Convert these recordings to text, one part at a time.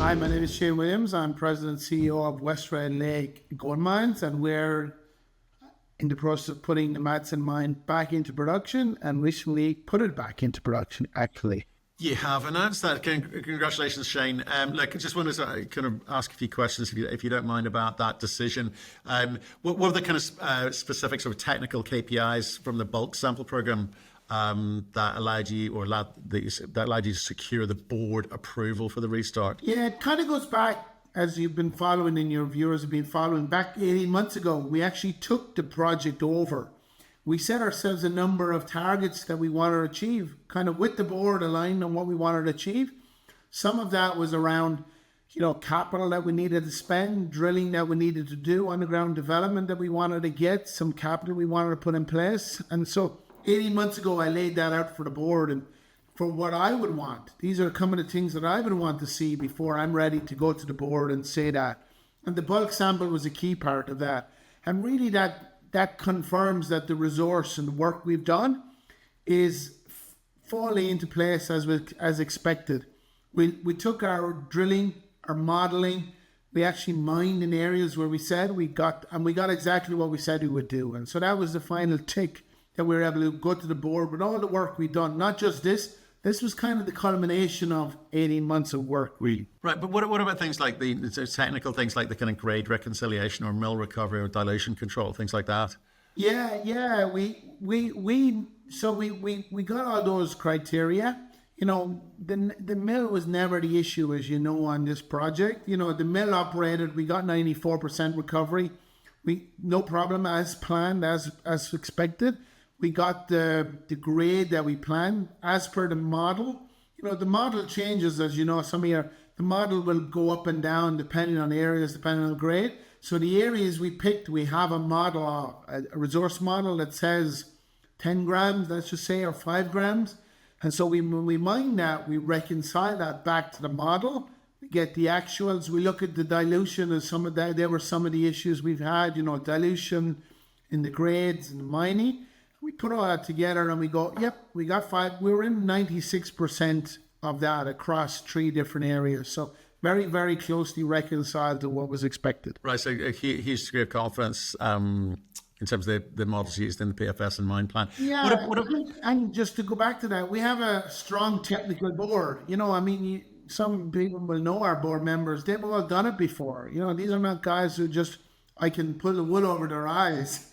Hi, my name is Shane Williams. I'm President and CEO of WRLG Gold Mines, and we're in the process of putting the Madsen mine back into production, and recently put it back into production, actually. You have announced that. Congratulations, Shane. Look, I just wanted to kind of ask a few questions, if you don't mind, about that decision. What are the kind of specific sort of technical KPIs from the bulk sample program that allowed you to secure the board approval for the restart? Yeah, it kind of goes back, as you've been following and your viewers have been following, back 18 months ago, we actually took the project over. We set ourselves a number of targets that we wanted to achieve, kind of with the board aligned on what we wanted to achieve. Some of that was around, capital that we needed to spend, drilling that we needed to do, underground development that we wanted to get, some capital we wanted to put in place. And so 18 months ago, I laid that out for the board and for what I would want. These are some of the things that I would want to see before I'm ready to go to the board and say that. And the bulk sample was a key part of that. And really that confirms that the resource and the work we've done is falling into place as expected. We took our drilling, our modeling, we actually mined in areas where we said we got exactly what we said we would do. And so that was the final tick that we were able to go to the board with all the work we've done. Not just this was kind of the culmination of 18 months of work, really. Right, but what about things like the technical things like the kind of grade reconciliation or mill recovery or dilution control, things like that? Yeah. We got all those criteria. The mill was never the issue, as you know, on this project. The mill operated. We got 94% recovery. No problem, as planned, as expected. We got the grade that we planned as per the model. The model changes, as you know. The model will go up and down depending on areas, depending on grade. So the areas we picked, we have a model, a resource model that says 10 grams, let's just say, or 5 grams. And so when we mine that, we reconcile that back to the model. We get the actuals. We look at the dilution and some of that. There were some of the issues we've had, dilution in the grades and the mining. We put all that together and we go, yep, we got 5. We were in 96% of that across 3 different areas. So very, very closely reconciled to what was expected. Right, so a huge degree of confidence in terms of the models used in the PFS and mine plan. Yeah, and just to go back to that, we have a strong technical board. Some people will know our board members. They've all done it before. These are not guys who just, I can pull the wool over their eyes.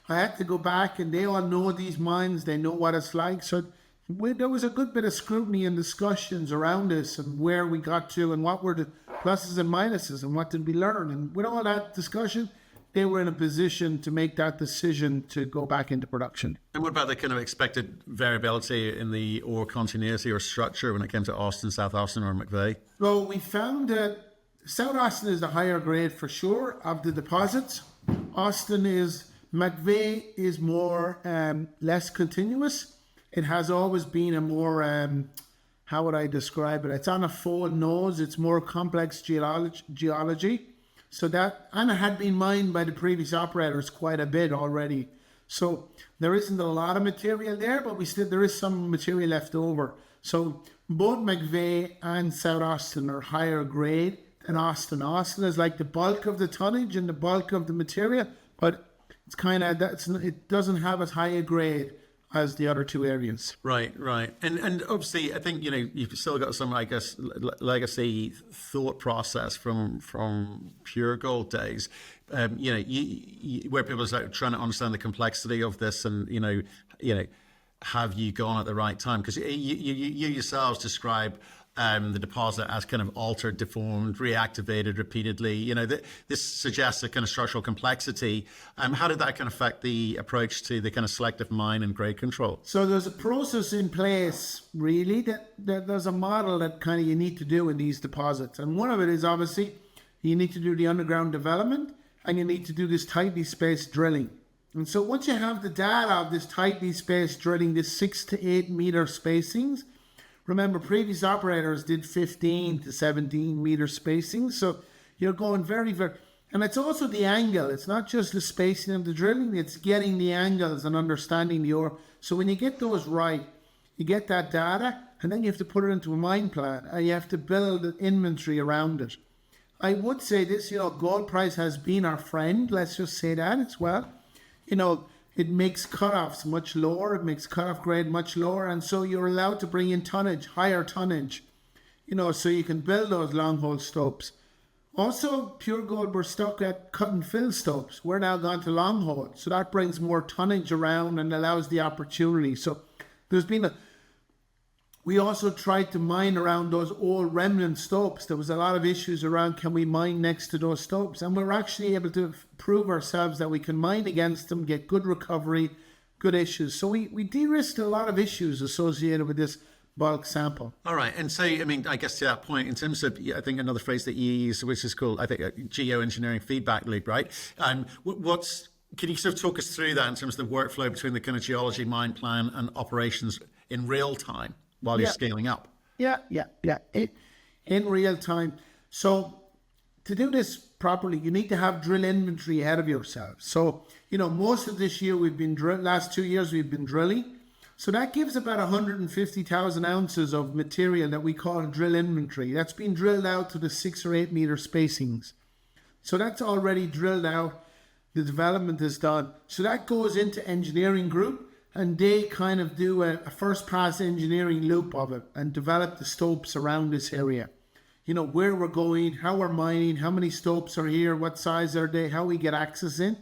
I had to go back, and they all know these mines. They know what it's like. So there was a good bit of scrutiny and discussions around this and where we got to and what were the pluses and minuses and what did we learn. And with all that discussion, they were in a position to make that decision to go back into production. And what about the kind of expected variability in the ore continuity or structure when it came to Austin, South Austin, or McVeigh? Well, we found that South Austin is the higher grade for sure of the deposits. McVeigh is more less continuous. It has always been a more, how would I describe it? It's on a fold nose. It's more complex geology. So that, and it had been mined by the previous operators quite a bit already. So there isn't a lot of material there, but there is some material left over. So both McVeigh and South Austin are higher grade than Austin. Austin is like the bulk of the tonnage and the bulk of the material, but it's kind of, it doesn't have as high a grade as the other 2 areas. Right. And obviously, I think, you've still got some, I guess, legacy thought process from pure gold days. Where people are trying to understand the complexity of this and, have you gone at the right time? Because you yourselves describe the deposit as kind of altered, deformed, reactivated repeatedly. This suggests a kind of structural complexity. How did that kind of affect the approach to the kind of selective mine and grade control? So there's a process in place, really, that there's a model that kind of you need to do in these deposits. And one of it is obviously you need to do the underground development and you need to do this tightly spaced drilling. And so once you have the data of this tightly spaced drilling, this 6 to 8 meter spacings, remember, previous operators did 15 to 17 meter spacing. So you're going very, very, and it's also the angle. It's not just the spacing of the drilling, it's getting the angles and understanding the ore. So when you get those right, you get that data, and then you have to put it into a mine plan, and you have to build an inventory around it. I would say this, gold price has been our friend, let's just say that as well. It makes cutoffs much lower, it makes cutoff grade much lower, and so you're allowed to bring in tonnage, higher tonnage, so you can build those long hole stopes. Also, pure gold, we're stuck at cut and fill stopes. We're now gone to long hole, so that brings more tonnage around and allows the opportunity. So we also tried to mine around those old remnant stopes. There was a lot of issues around, can we mine next to those stopes? And we're actually able to prove ourselves that we can mine against them, get good recovery, good issues. So we de-risked a lot of issues associated with this bulk sample. All right. And so, I guess to that point, in terms of, I think another phrase that you use, which is called, I think, a geoengineering feedback loop, right? And can you sort of talk us through that in terms of the workflow between the kind of geology, mine plan and operations in real time while you're scaling up? Yeah. In real time. So to do this properly, you need to have drill inventory ahead of yourself. So, most of this year last 2 years we've been drilling. So that gives about 150,000 ounces of material that we call drill inventory. That's been drilled out to the 6 or 8 meter spacings. So that's already drilled out. The development is done. So that goes into engineering group, and they kind of do a first pass engineering loop of it and develop the stopes around this area. Where we're going, how we're mining, how many stopes are here, what size are they, how we get access in.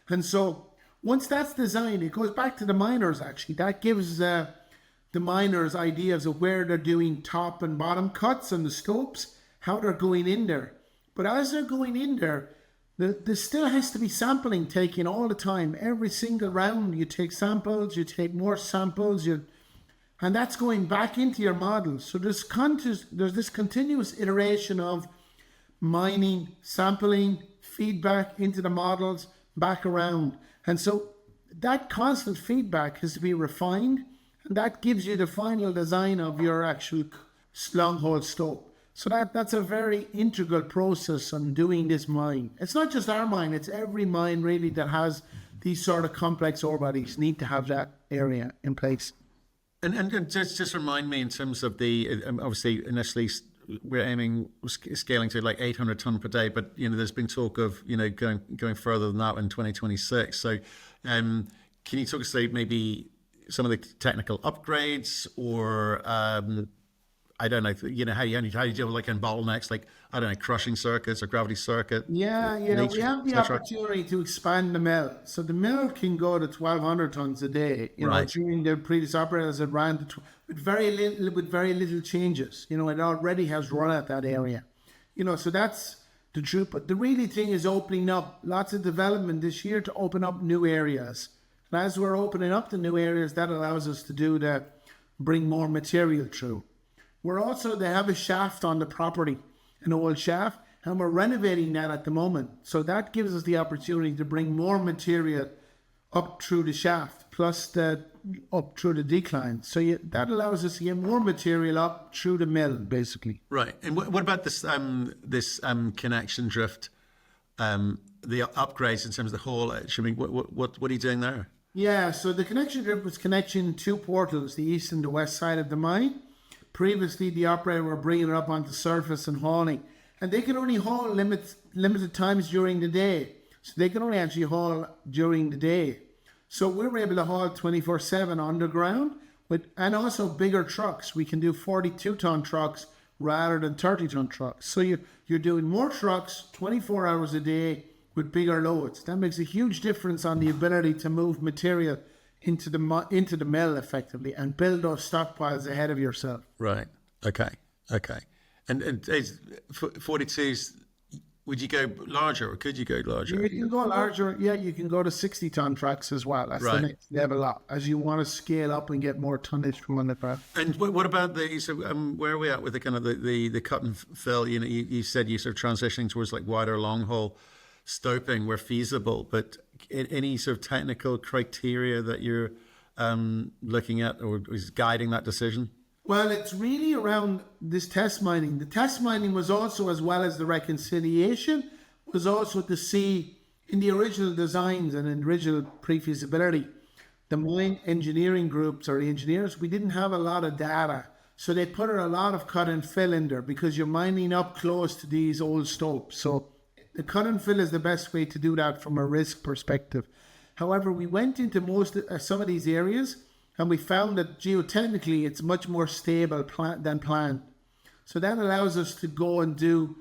And so once that's designed, it goes back to the miners actually. That gives the miners ideas of where they're doing top and bottom cuts on the stopes, how they're going in there. But as they're going in there, there still has to be sampling taken all the time. Every single round you take samples, you take more samples, and that's going back into your models. So there's this continuous iteration of mining, sampling, feedback into the models, back around. And so that constant feedback has to be refined, and that gives you the final design of your actual long hole stope. So that's a very integral process on doing this mine. It's not just our mine, it's every mine really that has these sort of complex ore bodies need to have that area in place. And just remind me in terms of the, obviously initially we're aiming, scaling to like 800 ton per day, but there's been talk of going further than that in 2026. So can you talk us through maybe some of the technical upgrades, or I don't know, how you deal with like in bottlenecks, like crushing circuits or gravity circuit? Yeah, we have the opportunity to expand the mill. So the mill can go to 1,200 tons a day. During the previous operators, it ran with very little changes. It already has run at that area. So that's the truth. But the really thing is opening up lots of development this year to open up new areas. And as we're opening up the new areas, that allows us to bring more material through. They have a shaft on the property, an old shaft, and we're renovating that at the moment. So that gives us the opportunity to bring more material up through the shaft, plus up through the decline. So that allows us to get more material up through the mill, basically. Right. And what about this connection drift, the upgrades in terms of the haulage? What are you doing there? Yeah, so the connection drift was connecting two portals, the east and the west side of the mine. Previously, the operator were bringing it up onto surface and hauling, and they can only haul limited times during the day. So they can only actually haul during the day. So we're able to haul 24/7 underground, and also bigger trucks. We can do 42-ton trucks rather than 30-ton trucks. So you're doing more trucks 24 hours a day with bigger loads. That makes a huge difference on the ability to move material into the mill effectively and build those stockpiles ahead of yourself. Right. Okay. And 42s, would you go larger, or could you go larger? You can go larger. Yeah, you can go to 60-ton trucks as well. That's the next level up as you want to scale up and get more tonnage from underground. And what about where are we at with the kind of the cut and fill? You said you sort of transitioning towards like wider long hole stoping where feasible, but any sort of technical criteria that you're looking at or is guiding that decision? Well, it's really around this test mining. The test mining was also, as well as the reconciliation, was also to see in the original designs and in original pre-feasibility, the mine engineering groups or the engineers, we didn't have a lot of data So they put a lot of cut and fill in there because you're mining up close to these old stopes. So the cut and fill is the best way to do that from a risk perspective. However, we went into some of these areas and we found that geotechnically it's much more stable than planned. So that allows us to go and do,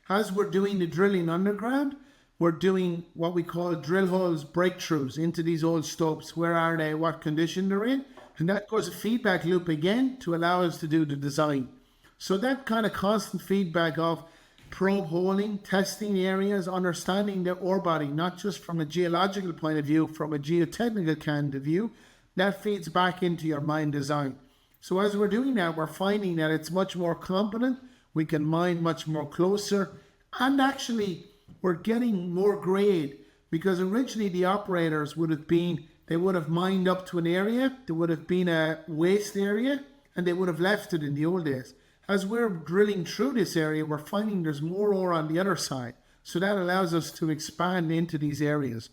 as we're doing the drilling underground, we're doing what we call drill holes breakthroughs into these old stopes. Where are they? What condition they're in? And that goes a feedback loop again to allow us to do the design. So that kind of constant feedback of probe holing, testing areas, understanding the ore body, not just from a geological point of view, from a geotechnical kind of view, that feeds back into your mine design. So as we're doing that, we're finding that it's much more competent. We can mine much more closer. And actually, we're getting more grade because originally the operators would have mined up to an area, there would have been a waste area, and they would have left it in the old days. As we're drilling through this area, we're finding there's more ore on the other side. So that allows us to expand into these areas.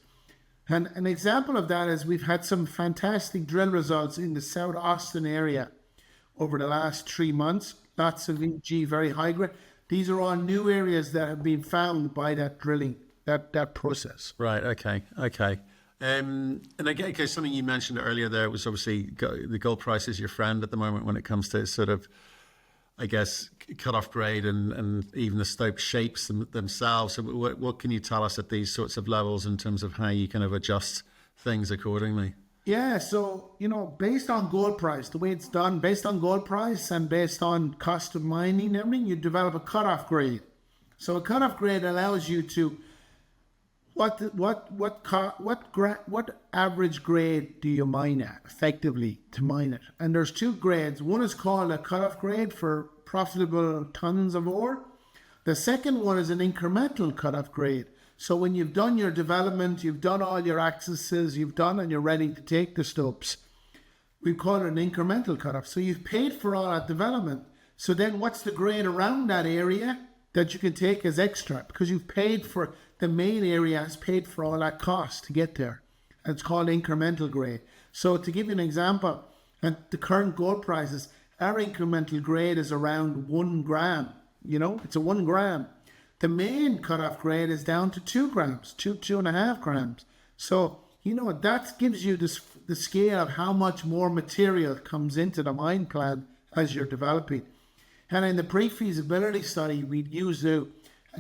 And an example of that is we've had some fantastic drill results in the South Austin area over the last 3 months. Lots of EG, very high grade. These are all new areas that have been found by that drilling, that process. Right, okay. And again, okay, something you mentioned earlier there was obviously the gold price is your friend at the moment when it comes to sort of, I guess, cut-off grade and even the stope shapes themselves. So what can you tell us at these sorts of levels in terms of how you kind of adjust things accordingly? Yeah, so, based on gold price, the way it's done, based on gold price and based on cost of mining and everything, you develop a cut-off grade. So a cut-off grade allows you to, what average grade do you mine at effectively to mine it? And there's 2 grades. One is called a cut-off grade for profitable tons of ore. The second one is an incremental cut-off grade. So when you've done your development, you've done all your accesses, and you're ready to take the stopes, we call it an incremental cut-off. So you've paid for all that development. So then what's the grade around that area that you can take as extra? Because you've paid for, the main area has paid for all that cost to get there. And it's called incremental grade. So to give you an example, at the current gold prices, our incremental grade is around 1 gram. It's a 1 gram. The main cutoff grade is down to 2 grams, 2.5 grams. So, that gives you the scale of how much more material comes into the mine plan as you're developing. And in the pre-feasibility study, we'd use a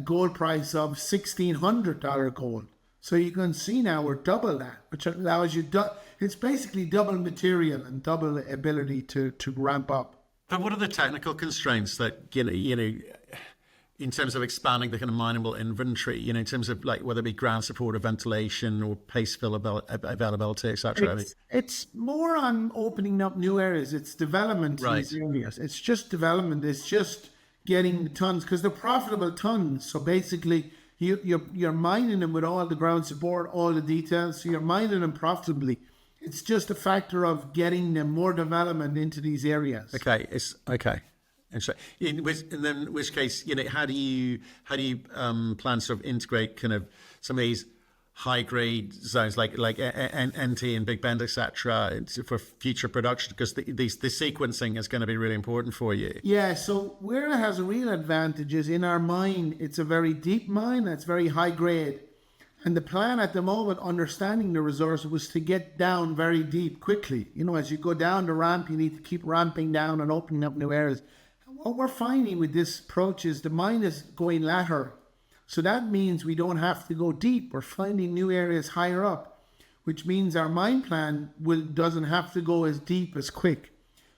gold price of $1,600 gold. So you can see now we're double that, which allows you, it's basically double material and double ability to ramp up. But what are the technical constraints that, in terms of expanding the kind of mineable inventory, in terms of like whether it be ground support or ventilation or paste fill availability, etc.? It's more on opening up new areas. It's development in these areas. It's just development. It's just getting the tons because they're profitable tons. So basically, you're mining them with all the ground support, all the details. So you're mining them profitably. It's just a factor of getting them more development into these areas. Okay. And so, in which case, how do you plan to sort of integrate kind of some of these high grade zones like NT and Big Bend, etc., for future production? Because the sequencing is going to be really important for you. Yeah. So where it has a real advantage is in our mine. It's a very deep mine. It's very high grade, and the plan at the moment, understanding the resource, was to get down very deep quickly. As you go down the ramp, you need to keep ramping down and opening up new areas. What we're finding with this approach is the mine is going lateral. So that means we don't have to go deep. We're finding new areas higher up, which means our mine plan doesn't have to go as deep as quick,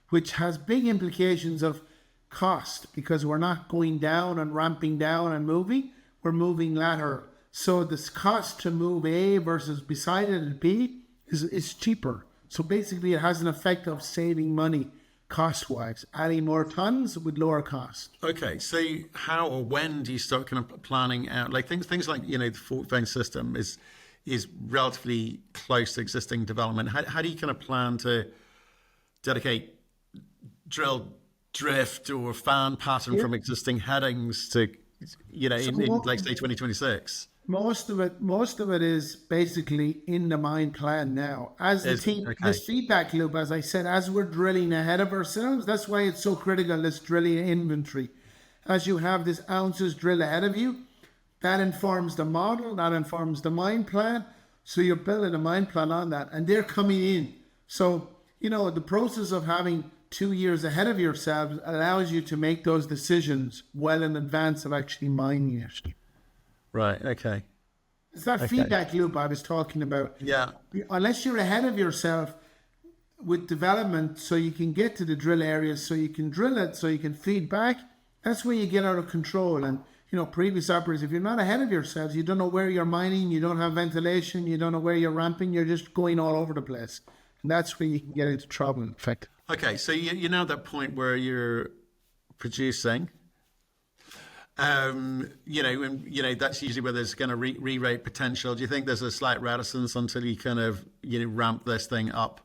which has big implications of cost because we're not going down and ramping down and moving. We're moving lateral. So this cost to move A versus beside it at B is cheaper. So basically it has an effect of saving money cost-wise, adding more tons with lower cost. Okay, so how or when do you start kind of planning out, like things like, the Fort Vein system is relatively close to existing development. How do you kind of plan to dedicate drill drift or fan pattern from existing headings to, in like say 2026? Most of it is basically in the mine plan now. As the team, Okay. this feedback loop, as I said, as we're drilling ahead of ourselves, that's why it's so critical, this drilling inventory. As you have this ounces drill ahead of you, that informs the model, that informs the mine plan. So you're building a mine plan on that, and they're coming in. So, the process of having 2 years ahead of yourselves allows you to make those decisions well in advance of actually mining it. Right. Okay. It's that feedback loop I was talking about. Yeah. Unless you're ahead of yourself with development, so you can get to the drill areas, so you can drill it, so you can feed back, that's where you get out of control. And, previous operators, if you're not ahead of yourselves, you don't know where you're mining, you don't have ventilation, you don't know where you're ramping, you're just going all over the place. And that's where you can get into trouble, in fact. Okay. So you're now at that point where you're producing. And that's usually where there's kind of re-rate potential. Do you think there's a slight reticence until you kind of ramp this thing up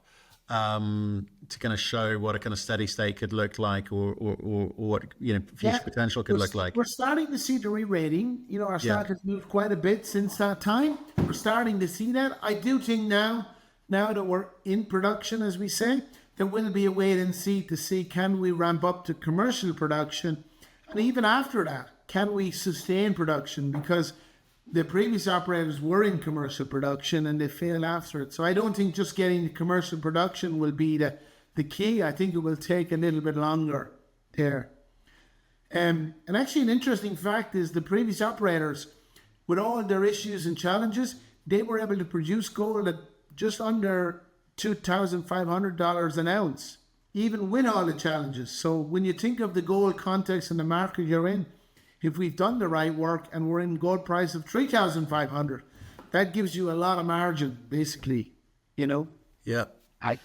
to kind of show what a kind of steady state could look like, or what future potential could look like? We're starting to see the re-rating. Our stock has moved quite a bit since that time. We're starting to see that. I do think now that we're in production, as we say, there will be a wait and see to see, can we ramp up to commercial production, and even after that, can we sustain production? Because the previous operators were in commercial production and they failed after it. So I don't think just getting to commercial production will be the key. I think it will take a little bit longer there. And actually an interesting fact is the previous operators, with all their issues and challenges, they were able to produce gold at just under $2,500 an ounce, even with all the challenges. So when you think of the gold context and the market you're in, if we've done the right work and we're in gold price of 3,500, that gives you a lot of margin, basically, Yeah. The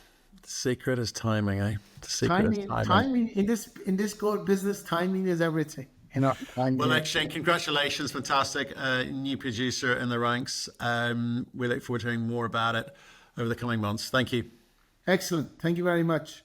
secret is timing, eh? The secret is timing. In this gold business, timing is everything. Well, Shane, congratulations. Fantastic. New producer in the ranks. We look forward to hearing more about it over the coming months. Thank you. Excellent. Thank you very much.